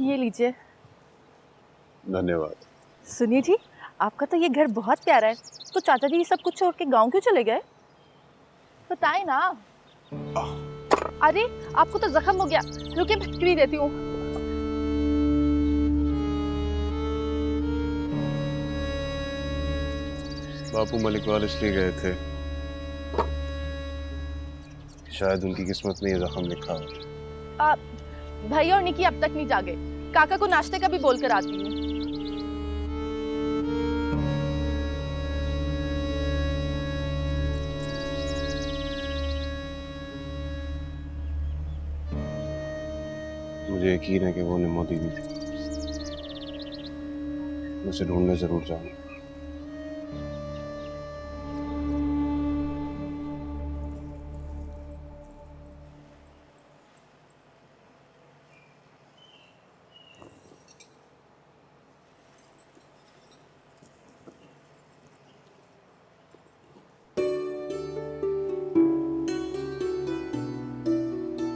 ये लीजिए। धन्यवाद। सुनिए जी, आपका तो ये घर बहुत प्यारा है, तो चाचा जी ये सब कुछ छोड़ के गांव क्यों चले गए? बताएं ना। अरे, आपको तो जख्म हो गया। रुकिए, मैं खिचड़ी देती हूँ। बापू मलिकवाल इसलिए गए थे, शायद उनकी किस्मत में ये जख्म लिखा हो। भाई और निकी अब तक नहीं जागे। काका को नाश्ते का भी बोल कर आती हूँ। मुझे यकीन है कि वो निमो दीदी थी। उसे ढूंढने जरूर जाऊंगा।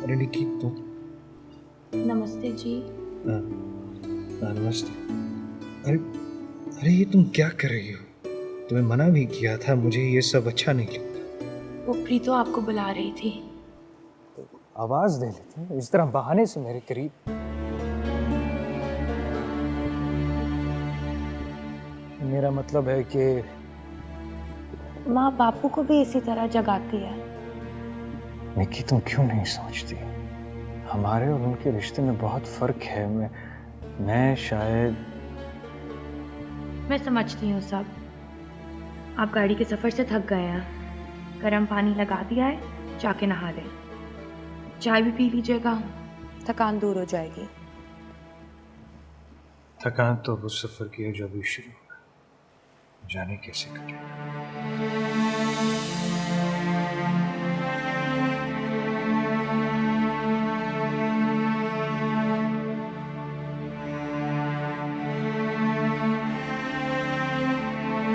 अरे निकी तुम। नमस्ते जी। नमस्ते। अरे अरे ये तुम क्या कर रही हो? तुम्हें मना भी किया था, मुझे ये सब अच्छा नहीं लगता। वो प्रीतो आपको बुला रही थी। आवाज दे लेते इस तरह बहाने से मेरे करीब। मेरा मतलब है कि माँ बापू को भी इसी तरह जगाती है। निकी तुम क्यों नहीं सोचती? हमारे और उनके रिश्ते में बहुत फर्क है। मैं शायद। मैं समझती हूँ सब। आप गाड़ी के सफर से थक गए हैं। गर्म पानी लगा दिया है, जाके नहा लें। चाय भी पी लीजिएगा, थकान दूर हो जाएगी। थकान तो वो सफर की है जो अभी शुरू हुआ, जाने कैसे करें।